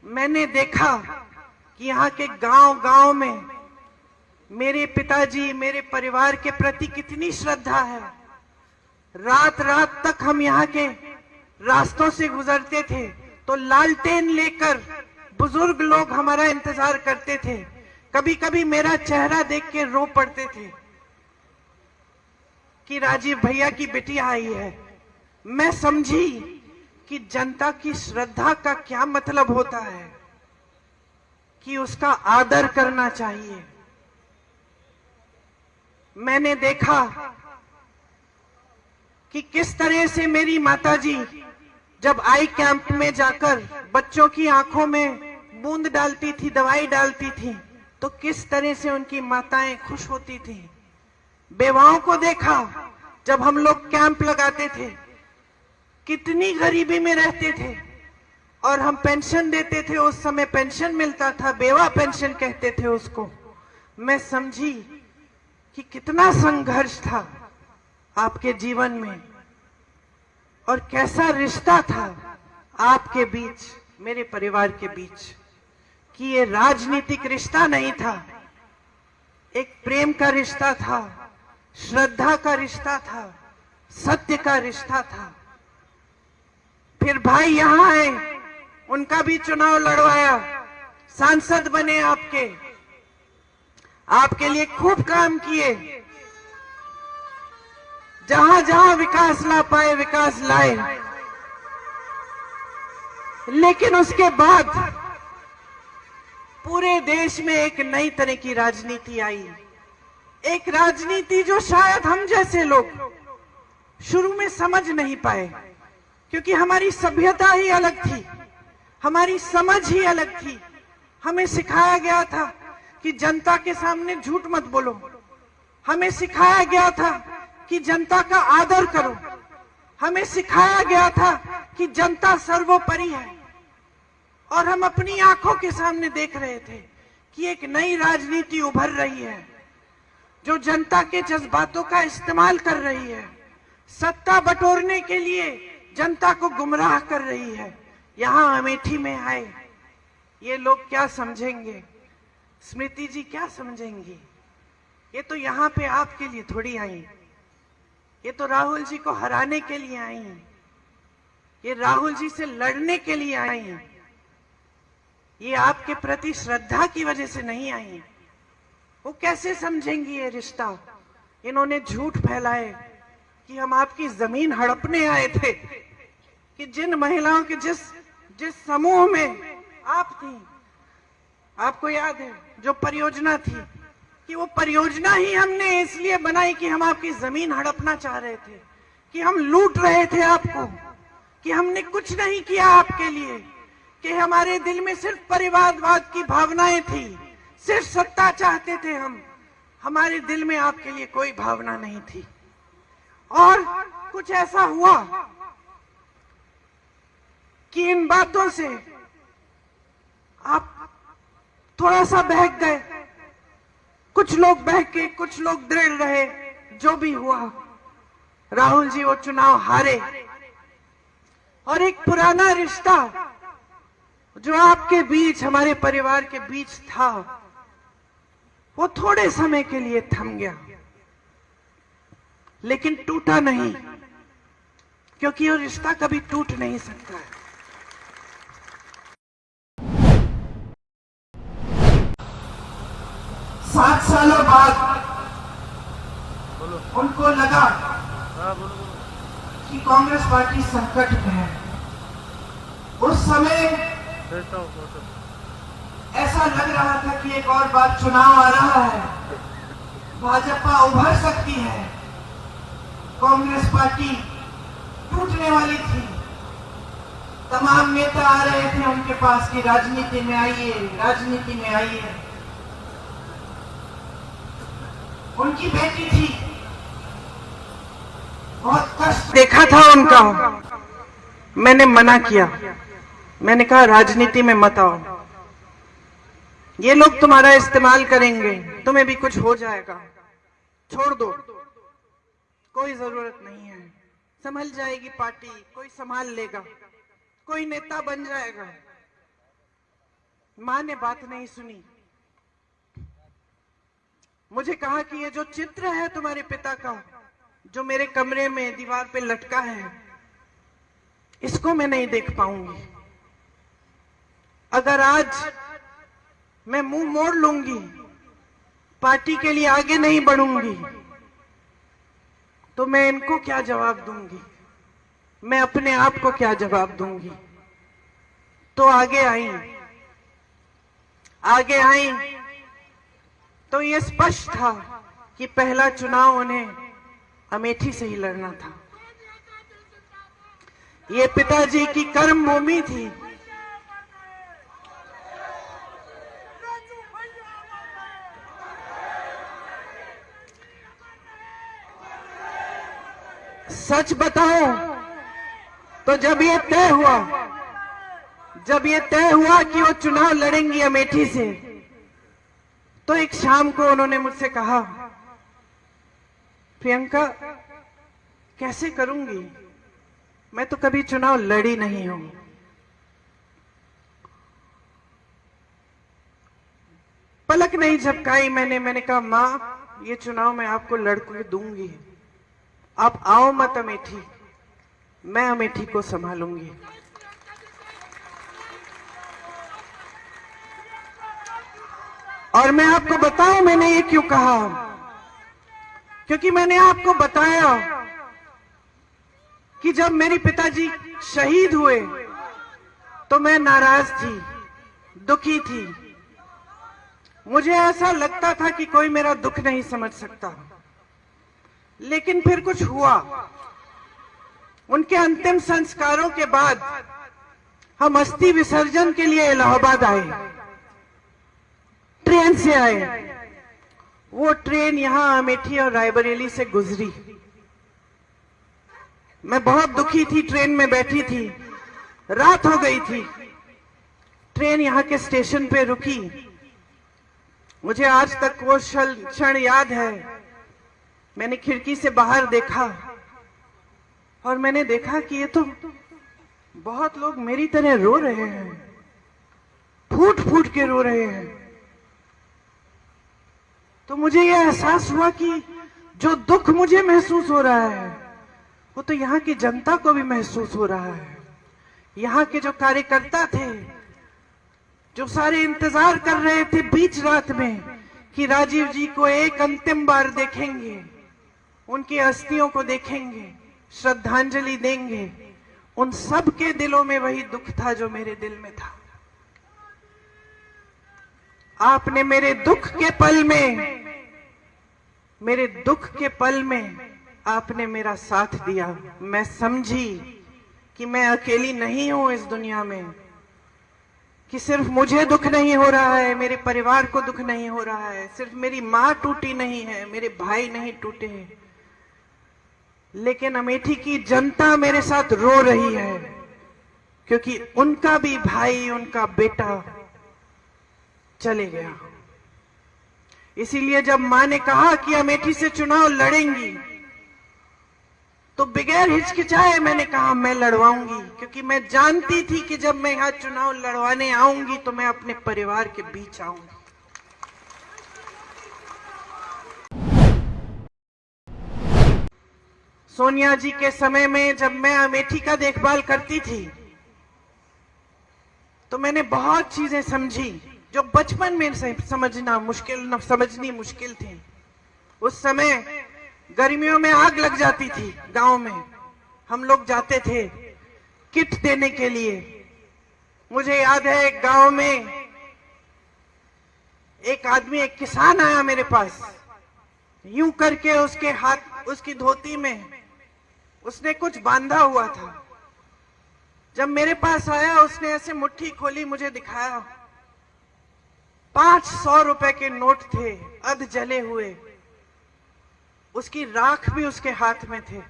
मैंने देखा कि यहाँ के गांव-गांव में मेरे पिताजी, मेरे परिवार के प्रति कितनी श्रद्धा है। रात रात तक हम यहाँ के रास्तों से गुजरते थे तो लालटेन लेकर बुजुर्ग लोग हमारा इंतजार करते थे। कभी कभी मेरा चेहरा देख के रो पड़ते थे कि राजीव भैया की बिटिया आई है। मैं समझी कि जनता की श्रद्धा का क्या मतलब होता है, कि उसका आदर करना चाहिए। मैंने देखा कि किस तरह से मेरी माताजी जब आई कैंप में जाकर बच्चों की आंखों में बूंद डालती थी, दवाई डालती थी, तो किस तरह से उनकी माताएं खुश होती थी। बेवाओं को देखा जब हम लोग कैंप लगाते थे, कितनी गरीबी में रहते थे और हम पेंशन देते थे। उस समय पेंशन मिलता था, बेवा पेंशन कहते थे उसको। मैं समझी कि कितना संघर्ष था आपके जीवन में और कैसा रिश्ता था आपके बीच, मेरे परिवार के बीच, कि ये राजनीतिक रिश्ता नहीं था, एक प्रेम का रिश्ता था, श्रद्धा का रिश्ता था, सत्य का रिश्ता था। फिर भाई यहां आए, उनका भी चुनाव लड़वाया, सांसद बने, आपके लिए खूब काम किए। जहां जहां विकास ला पाए विकास लाए। लेकिन उसके बाद पूरे देश में एक नई तरह की राजनीति आई, एक राजनीति जो शायद हम जैसे लोग शुरू में समझ नहीं पाए, क्योंकि हमारी सभ्यता ही अलग थी, हमारी समझ ही अलग थी। हमें सिखाया गया था कि जनता के सामने झूठ मत बोलो, हमें सिखाया गया था कि जनता का आदर करो, हमें सिखाया गया था कि जनता सर्वोपरि है। और हम अपनी आंखों के सामने देख रहे थे कि एक नई राजनीति उभर रही है जो जनता के जज्बातों का इस्तेमाल कर रही है, सत्ता बटोरने के लिए जनता को गुमराह कर रही है। यहां अमेठी में आए ये लोग क्या समझेंगे, स्मृति जी क्या समझेंगी? ये तो यहाँ पे आपके लिए थोड़ी आई, ये तो राहुल जी को हराने के लिए आई हैं, ये राहुल जी से लड़ने के लिए आई हैं, ये आपके प्रति श्रद्धा की वजह से नहीं आई हैं। वो कैसे समझेंगी ये रिश्ता? इन्होंने झूठ फैलाए कि हम आपकी जमीन हड़पने आए थे, कि जिन महिलाओं के जिस समूह में आप थी, आपको याद है जो परियोजना थी, कि वो परियोजना ही हमने इसलिए बनाई कि हम आपकी जमीन हड़पना चाह रहे थे, कि हम लूट रहे थे आपको, कि हमने कुछ नहीं किया आपके लिए, कि हमारे दिल में सिर्फ परिवारवाद की भावनाएं थी, सिर्फ सत्ता चाहते थे हम, हमारे दिल में आपके लिए कोई भावना नहीं थी। और कुछ ऐसा हुआ कि इन बातों से आप थोड़ा सा बहक गए, कुछ लोग बहके, कुछ लोग दृढ़ रहे। जो भी हुआ, राहुल जी वो चुनाव हारे और एक पुराना रिश्ता जो आपके बीच, हमारे परिवार के बीच था, वो थोड़े समय के लिए थम गया, लेकिन टूटा नहीं, क्योंकि वो रिश्ता कभी टूट नहीं सकता है। 7 सालों बाद उनको लगा कि कांग्रेस पार्टी संकट में है। उस समय ऐसा लग रहा था कि एक और बार चुनाव आ रहा है, भाजपा उभर सकती है, कांग्रेस पार्टी टूटने वाली थी। तमाम नेता आ रहे थे उनके पास कि राजनीति में आइए, राजनीति में आइए। उनकी बेटी थी, बहुत कष्ट देखा था उनका। मैंने मना किया, मैंने कहा राजनीति में मत आओ, ये लोग तुम्हारा इस्तेमाल करेंगे, तुम्हें भी कुछ हो जाएगा, छोड़ दो, कोई जरूरत नहीं है, संभल जाएगी पार्टी, कोई संभाल लेगा, कोई नेता बन जाएगा। मां ने बात नहीं सुनी। मुझे कहा कि ये जो चित्र है तुम्हारे पिता का, जो मेरे कमरे में दीवार पे लटका है, इसको मैं नहीं देख पाऊंगी। अगर आज मैं मुंह मोड़ लूंगी, पार्टी के लिए आगे नहीं बढ़ूंगी, तो मैं इनको क्या जवाब दूंगी, मैं अपने आप को क्या जवाब दूंगी। तो आगे आई तो ये स्पष्ट था कि पहला चुनाव उन्हें अमेठी से ही लड़ना था। ये पिताजी की कर्म भूमि थी। सच बताऊं तो जब ये तय हुआ कि वो चुनाव लड़ेंगी अमेठी से, तो एक शाम को उन्होंने मुझसे कहा, प्रियंका कैसे करूंगी, मैं तो कभी चुनाव लड़ी नहीं हूं। पलक नहीं झपकाई मैंने कहा, मां ये चुनाव मैं आपको लड़के दूंगी, आप आओ मत अमेठी, मैं अमेठी को संभालूंगी। और मैं आपको बताऊं मैंने ये क्यों कहा, क्योंकि मैंने आपको बताया कि जब मेरे पिताजी शहीद हुए तो मैं नाराज थी, दुखी थी। मुझे ऐसा लगता था कि कोई मेरा दुख नहीं समझ सकता। लेकिन फिर कुछ हुआ। उनके अंतिम संस्कारों के बाद हम अस्थि विसर्जन के लिए इलाहाबाद आए, ट्रेन से आए। वो ट्रेन यहां अमेठी और रायबरेली से गुजरी। मैं बहुत दुखी थी, ट्रेन में बैठी थी, रात हो गई थी। ट्रेन यहां के स्टेशन पे रुकी। मुझे आज तक वो क्षण याद है। मैंने खिड़की से बाहर देखा और मैंने देखा कि ये तो बहुत लोग मेरी तरह रो रहे हैं, फूट फूट के रो रहे हैं। तो मुझे यह एहसास हुआ कि जो दुख मुझे महसूस हो रहा है वो तो यहाँ की जनता को भी महसूस हो रहा है। यहाँ के जो कार्यकर्ता थे, जो सारे इंतजार कर रहे थे बीच रात में कि राजीव जी को एक अंतिम बार देखेंगे, उनकी अस्थियों को देखेंगे, श्रद्धांजलि देंगे, उन सब के दिलों में वही दुख था जो मेरे दिल में था। आपने मेरे दुख के पल में आपने मेरा साथ दिया। मैं समझी कि मैं अकेली नहीं हूं इस दुनिया में, कि सिर्फ मुझे दुख नहीं हो रहा है, मेरे परिवार को दुख नहीं हो रहा है, सिर्फ मेरी मां टूटी नहीं है, मेरे भाई नहीं टूटे हैं, लेकिन अमेठी की जनता मेरे साथ रो रही है, क्योंकि उनका भी भाई, उनका बेटा चले गया। इसीलिए जब मां ने कहा कि अमेठी से चुनाव लड़ेंगी, तो बगैर हिचकिचाए मैंने कहा मैं लड़वाऊंगी, क्योंकि मैं जानती थी कि जब मैं यहां चुनाव लड़वाने आऊंगी तो मैं अपने परिवार के बीच आऊंगी। सोनिया जी के समय में जब मैं अमेठी का देखभाल करती थी तो मैंने बहुत चीजें समझी जो बचपन में समझनी मुश्किल थी। उस समय गर्मियों में आग लग जाती थी गांव में, हम लोग जाते थे किट देने के लिए। मुझे याद है एक गांव में एक आदमी, एक किसान आया मेरे पास, यूं करके उसके हाथ, उसकी धोती में उसने कुछ बांधा हुआ था। जब मेरे पास आया उसने ऐसे मुट्ठी खोली, मुझे दिखाया। 500 रुपए के नोट थे, अध जले हुए, उसकी राख भी उसके हाथ में थे।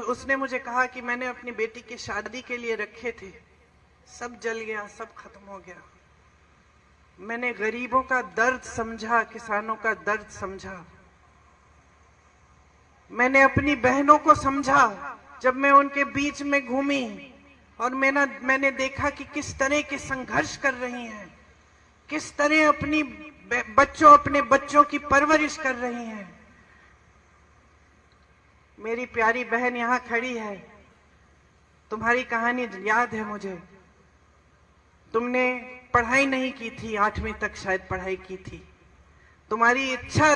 उसने मुझे कहा कि मैंने अपनी बेटी की शादी के लिए रखे थे, सब जल गया, सब खत्म हो गया। मैंने गरीबों का दर्द समझा, किसानों का दर्द समझा। मैंने अपनी बहनों को समझा। जब मैं उनके बीच में घूमी और मैंने देखा कि किस तरह के संघर्ष कर रही हैं, किस तरह अपने बच्चों की परवरिश कर रही हैं। मेरी प्यारी बहन यहाँ खड़ी है, तुम्हारी कहानी याद है मुझे। तुमने पढ़ाई नहीं की थी, 8वीं तक शायद पढ़ाई की थी। तुम्हारी इच्छा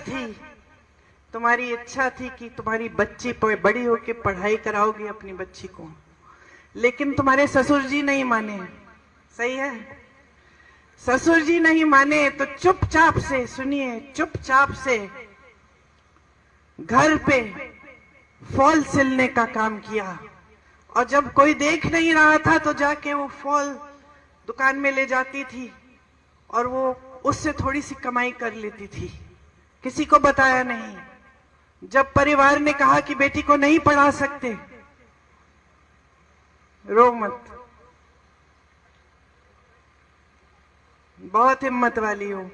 थी कि तुम्हारी बच्ची बड़ी होकर पढ़ाई कराओगी अपनी बच्ची को, लेकिन तुम्हारे ससुर जी नहीं माने। सही है, ससुर जी नहीं माने तो चुपचाप से, सुनिए, चुपचाप से घर पे फॉल सिलने का काम किया। और जब कोई देख नहीं रहा था तो जाके वो फॉल दुकान में ले जाती थी और वो उससे थोड़ी सी कमाई कर लेती थी, किसी को बताया नहीं। जब परिवार ने कहा कि बेटी को नहीं पढ़ा सकते, रो मत, बहुत हिम्मत वाली हो,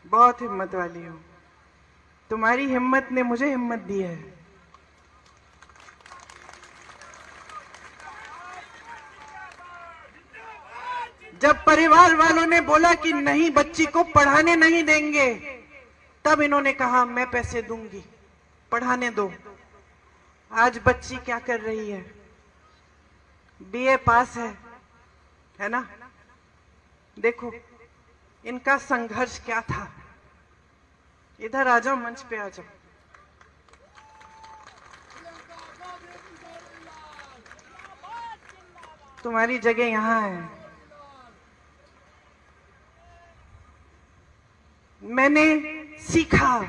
बहुत हिम्मत वाली हो। तुम्हारी हिम्मत ने मुझे हिम्मत दी है। जब परिवार वालों ने बोला कि नहीं, बच्ची को पढ़ाने नहीं देंगे, तब इन्होंने कहा मैं पैसे दूंगी, पढ़ाने दो। आज बच्ची क्या कर रही है? बीए पास है ना? देखो इनका संघर्ष क्या था। इधर आ जाओ, मंच पे आ जाओ। तुम्हारी जगह यहां है। मैंने सीखा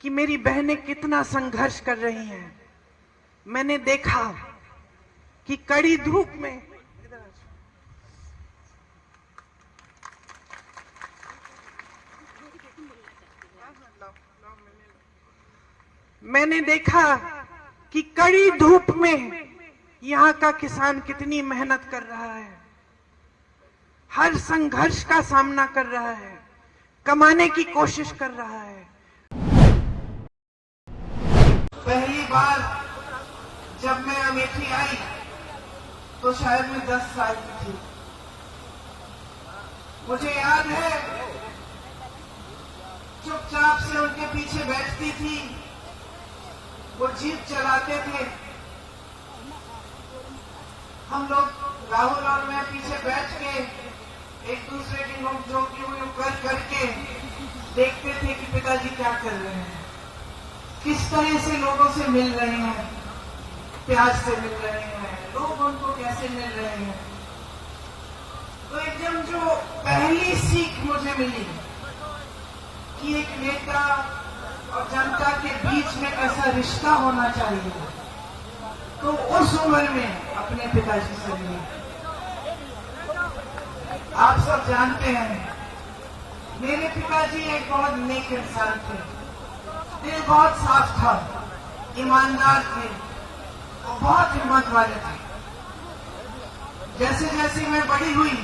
कि मेरी बहनें कितना संघर्ष कर रही हैं। मैंने देखा कि कड़ी धूप में, मैंने देखा कि कड़ी धूप में यहाँ का किसान कितनी मेहनत कर रहा है, हर संघर्ष का सामना कर रहा है, कमाने की कोशिश कर रहा है। पहली बार जब मैं अमेठी आई तो शायद मैं 10 साल की थी। मुझे याद है चुपचाप से उनके पीछे बैठती थी, वो जीप चलाते थे, हम लोग राहुल और मैं पीछे बैठ के एक दूसरे की नोक-झोंक कर करके देखते थे कि पिताजी क्या कर रहे हैं, किस तरह से लोगों से मिल रहे हैं, प्यार से मिल रहे हैं, लोग उनको कैसे मिल रहे हैं। तो एकदम जो पहली सीख मुझे मिली कि एक नेता और जनता के बीच में ऐसा रिश्ता होना चाहिए, तो उस उम्र में अपने पिताजी से मिली। आप सब जानते हैं मेरे पिताजी एक बहुत नेक इंसान थे, दिल बहुत साफ था, ईमानदार थे और बहुत हिम्मत वाले थे। जैसे जैसे मैं बड़ी हुई,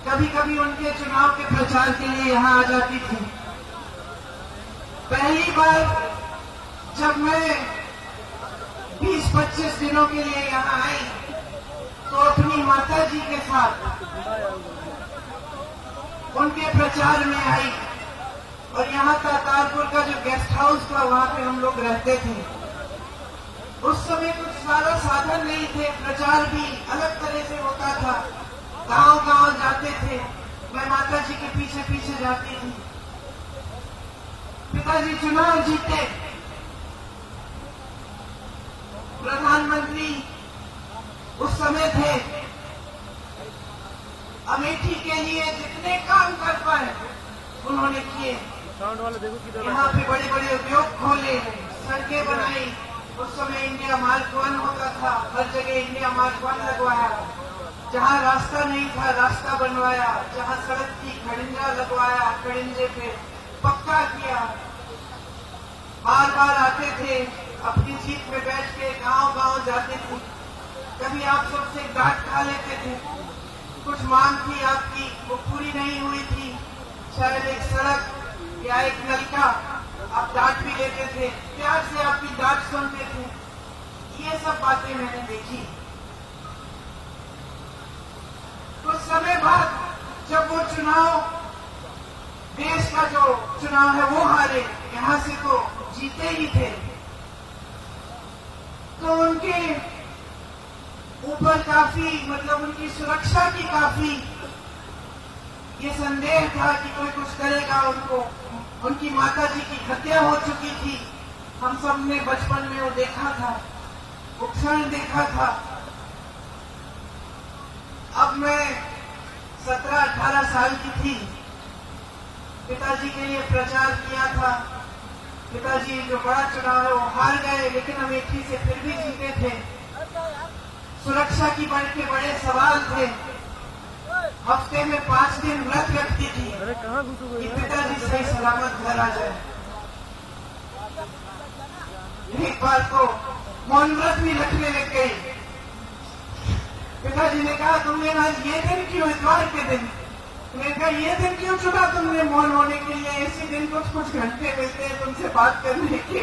कभी कभी उनके चुनाव के प्रचार के लिए यहाँ आ जाती थी। पहली बार जब मैं 20-25 दिनों के लिए यहाँ आई तो अपनी माता जी के साथ उनके प्रचार में आई, और यहाँ का तारपुर का जो गेस्ट हाउस था वहाँ पे हम लोग रहते थे। उस समय कुछ सारा साधन नहीं थे, प्रचार भी अलग तरह से होता था, गांव-गांव जाते थे, मैं माता जी के पीछे पीछे जाती थी। पिताजी चुनाव जीते, प्रधानमंत्री उस समय थे। अमेठी के लिए जितने काम कर पाए उन्होंने किए। यहाँ पे बड़े बड़े उद्योग खोले, सड़कें बनाई। उस समय इंडिया मार्क 1 होता था, हर जगह इंडिया मार्क 1 लगवाया। जहाँ रास्ता नहीं था रास्ता बनवाया, जहाँ सड़क थी खड़िंजा लगवाया, खड़िंजे पे पक्का किया। बार बार आते थे, अपनी जीप में बैठ के गांव-गांव जाते थे। कभी आप सबसे डांट खा लेते थे, कुछ मांग थी आपकी वो पूरी नहीं हुई थी, शायद एक सड़क या एक नलका, आप डांट भी लेते थे, प्यार से आपकी डांट सुनते थे। ये सब बातें मैंने देखी। कुछ समय बाद जब वो चुनाव, देश का जो चुनाव है वो हारे, यहां से तो जीते ही थे, तो उनके ऊपर काफी, मतलब उनकी सुरक्षा की काफी ये संदेह था कि कोई कुछ करेगा उनको। उनकी माता जी की हत्या हो चुकी थी, हम सब ने बचपन में वो देखा था, वो क्षण देखा था। अब मैं 17-18 साल की थी, पिताजी के लिए प्रचार किया था। पिताजी जो बड़ा चुनाव है वो हार गए, लेकिन अमेठी से फिर भी जीते थे। सुरक्षा की बड़े सवाल थे। हफ्ते में 5 दिन व्रत रखती थी कि पिताजी सही सलामत घर आ जाए। एक बार तो मौन व्रत भी रखने लग गई। पिताजी ने कहा, तुमने आज ये दिन क्यों, इतवार के दिन, मैंने कहा ये दिन क्यों चुना तुमने मौन होने के लिए? इसी दिन कुछ घंटे मिलते हैं तुमसे बात करने के,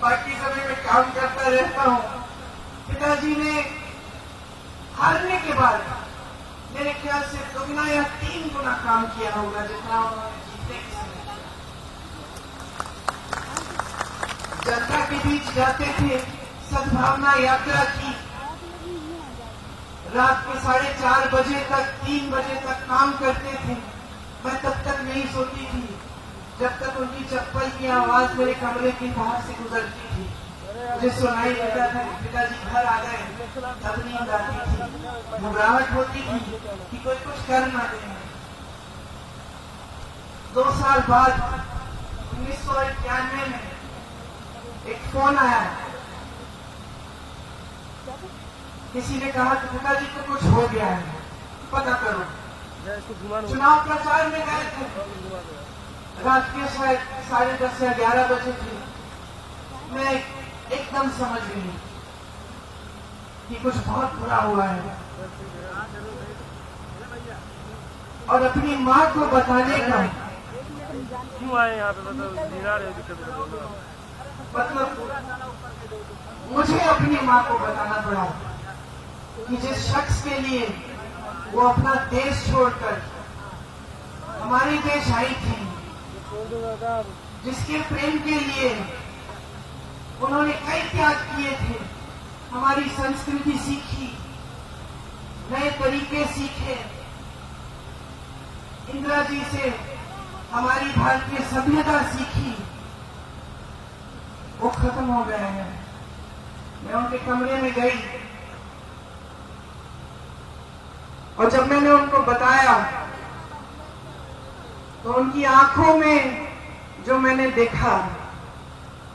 बाकी समय में काम करता रहता हूँ। पिताजी ने हारने के बाद मेरे ख्याल से 2 या 3 गुना काम किया होगा जितना उन्होंने जीतने के समय किया। जनता के बीच जाते थे, सद्भावना यात्रा की, रात के 4:30 बजे तक, 3 बजे तक काम करते थे। मैं तब तक नहीं सोती थी जब तक उनकी चप्पल की आवाज मेरे कमरे के बाहर से गुजरती थी। मुझे सुनाई देता था कि पिताजी घर आ गए, तब नींद आती थी, घबराहट होती थी कि कोई कुछ कर ना दे। 2 साल बाद 1991 में एक फोन आया, किसी ने कहा कि पिताजी को कुछ हो गया है, पता करो। चुनाव प्रचार में गए थे, रात के शायद 10:30 या 11 बजे थे। मैं एकदम समझ गई कि कुछ बहुत बुरा हुआ है, और अपनी माँ को बताने का क्यों आए यहाँ पे, मतलब मुझे अपनी माँ को बताना पड़ा कि जिस शख्स के लिए वो अपना देश छोड़कर हमारे देश आई थी, जिसके प्रेम के लिए उन्होंने कई त्याग किए थे, हमारी संस्कृति सीखी, नए तरीके सीखे, इंदिरा जी से हमारी भारतीय सभ्यता सीखी, वो खत्म हो गए हैं। मैं उनके कमरे में गई और जब मैंने उनको बताया तो उनकी आंखों में जो मैंने देखा,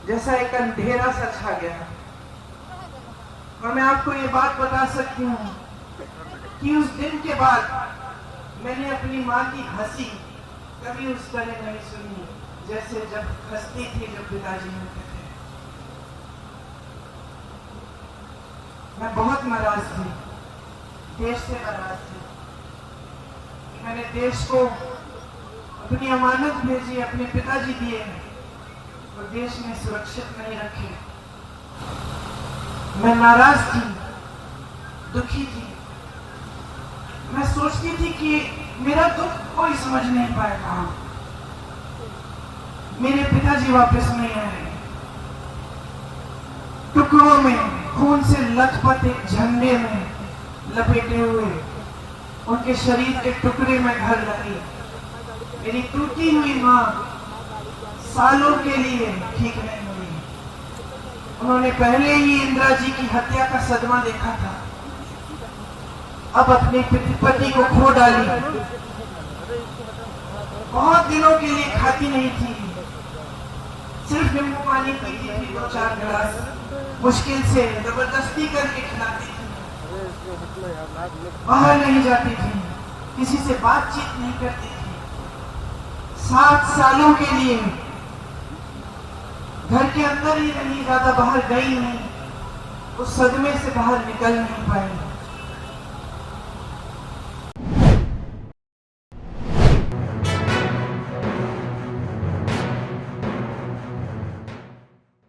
जैसा एक अंधेरा सा छा गया। और मैं आपको ये बात बता सकती हूँ कि उस दिन के बाद मैंने अपनी माँ की हंसी कभी उस तरह नहीं सुनी जैसे जब हंसती थी जब पिताजी होते थे। मैं बहुत नाराज थी, देश से नाराज थी कि मैंने देश को अपनी अमानत भेजी, अपने पिताजी दिए और देश में सुरक्षित नहीं रखे। मैं नाराज थी, दुखी थी। मैं सोचती थी कि मेरा दुख कोई समझ नहीं पाएगा, मेरे पिताजी वापस नहीं आए। टुकड़ों में खून से लथपथ एक झंडे में लपेटे हुए उनके शरीर के टुकड़े में घर लगी मेरी टूटी हुई माँ सालों के लिए ठीक नहीं हुई। उन्होंने पहले ही इंदिरा जी की हत्या का सदमा देखा था, अब अपने पति को खो डाली। बहुत दिनों के लिए खाती नहीं थी, सिर्फ नींबू पानी पीती थी, 2-4 गिलास, मुश्किल से जबरदस्ती करके खिलाती थी। बाहर नहीं जाती थी, किसी से बातचीत नहीं करती थी। 7 सालों के लिए घर के अंदर ही रही, ज्यादा बाहर गई नहीं, उस सदमे से बाहर निकल नहीं पाई।